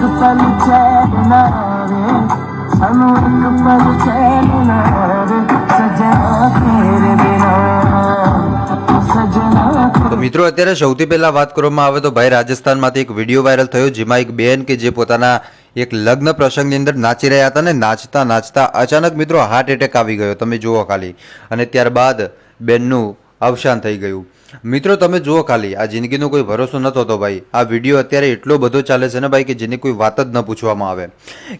पल चैन ना रे सानू एक पल चैन ना रे सजना तेरे बिना सजना। તો મિત્રો અત્યારે સૌથી પહેલા વાત કરવામાં આવે તો ભાઈ રાજસ્થાનમાંથી એક વિડીયો વાયરલ થયો જેમાં એક બેન કે જે પોતાના એક લગ્ન પ્રસંગની અંદર નાચી રહ્યા હતા ને નાચતા નાચતા અચાનક મિત્રો હાર્ટ એટેક આવી ગયો, તમે જુઓ ખાલી, અને ત્યારબાદ બેનનું અવસાન થઈ ગયું। મિત્રો તમે જુઓ ખાલી, આ જિંદગીનો કોઈ ભરોસો નહોતો તો ભાઈ આ વિડીયો અત્યારે એટલો બધો ચાલે છે ને ભાઈ કે જેની કોઈ વાત જ ન પૂછવામાં આવે।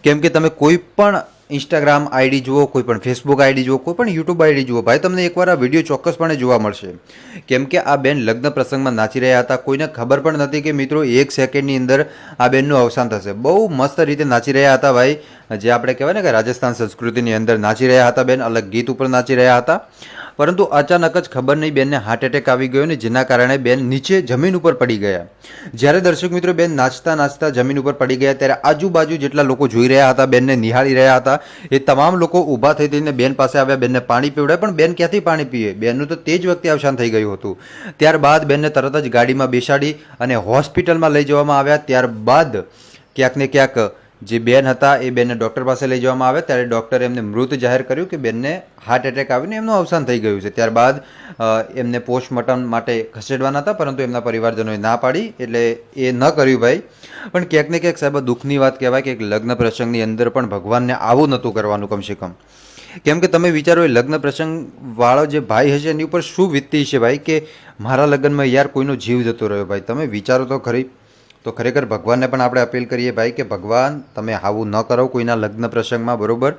કેમ કે તમે કોઈ પણ ઇન્સ્ટાગ્રામ આઈડી જુઓ, કોઈ પણ ફેસબુક આઈડી જુઓ, કોઈ પણ યુટ્યુબ આઈડી જુઓ, ભાઈ તમને એકવાર આ વિડીયો ચોક્કસપણે જોવા મળશે। કેમ કે આ બેન લગ્ન પ્રસંગમાં નાચી રહ્યા હતા, કોઈને ખબર પણ નથી કે મિત્રો 1 સેકન્ડની અંદર આ બેનનું અવસાન થશે। બહુ મસ્ત રીતે નાચી રહ્યા હતા ભાઈ, જે આપણે કહેવાય ને કે રાજસ્થાન સંસ્કૃતિની અંદર નાચી રહ્યા હતા બેન, અલગ ગીત ઉપર નાચી રહ્યા હતા, પરંતુ અચાનક જ ખબર નહીં બેનને હાર્ટ એટેક આવી ગયો ને જેના કારણે બેન નીચે જમીન ઉપર પડી ગયા। જ્યારે દર્શક મિત્રો બેન નાચતા નાચતા જમીન ઉપર પડી ગયા ત્યારે આજુબાજુ જેટલા લોકો જોઈ રહ્યા હતા, બેનને નિહાળી રહ્યા હતા, એ તમામ લોકો ઊભા થઈ થઈને બેન પાસે આવ્યા, બેનને પાણી પીવડાય, પણ બેન ક્યાંથી પાણી પીએ, બેનનું તો તે જ વખતે અવસાન થઈ ગયું હતું। ત્યારબાદ બેનને તરત જ ગાડીમાં બેસાડી અને હોસ્પિટલમાં લઈ જવામાં આવ્યા। ત્યારબાદ ક્યાંક ને ક્યાંક જે બેન હતા એ બેનને ડૉક્ટર પાસે લઈ જવામાં આવ્યા ત્યારે ડૉક્ટરે એમને મૃત જાહેર કર્યું કે બેનને હાર્ટ એટેક આવીને એમનું અવસાન થઈ ગયું છે। ત્યારબાદ એમને પોસ્ટમોર્ટમ માટે ખસેડવાના હતા પરંતુ એમના પરિવારજનોએ ના પાડી એટલે એ ન કર્યું ભાઈ। પણ ક્યાંક ને ક્યાંક સાહેબ દુઃખની વાત કહેવાય કે એક લગ્ન પ્રસંગની અંદર પણ ભગવાનને આવું નહોતું કરવાનું કમસે કમ। કેમ કે તમે વિચારો એ લગ્ન પ્રસંગવાળો જે ભાઈ હશે એની ઉપર શું વીતતી છે ભાઈ કે મારા લગ્નમાં યાર કોઈનો જીવ જતો રહ્યો ભાઈ, તમે વિચારો તો ખરી। તો ખરેખર ભગવાનને પણ આપણે અપીલ કરીએ ભાઈ કે ભગવાન તમે આવું ન કરો કોઈના લગ્ન પ્રસંગમાં, બરાબર?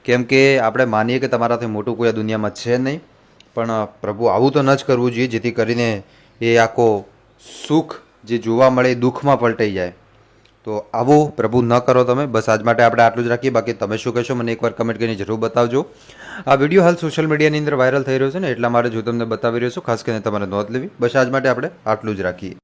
કેમ કે આપણે માનીએ કે તમારાથી મોટું કોઈ આ દુનિયામાં છે નહીં, પણ પ્રભુ આવું તો ન જ કરવું જોઈએ જેથી કરીને એ આખો સુખ જે જોવા મળે એ દુઃખમાં પલટાઈ જાય। તો આવું પ્રભુ ન કરો તમે। બસ આજ માટે આપણે આટલું જ રાખીએ, બાકી તમે શું કહેશો મને એકવાર કમેન્ટ કરીને જરૂર બતાવજો। આ વિડીયો હાલ સોશિયલ મીડિયાની અંદર વાયરલ થઈ રહ્યો છે ને એટલા માટે હું તમને બતાવી રહ્યો છું, ખાસ કરીને તમારે નોંધ લેવી। બસ આજ માટે આપણે આટલું જ રાખીએ।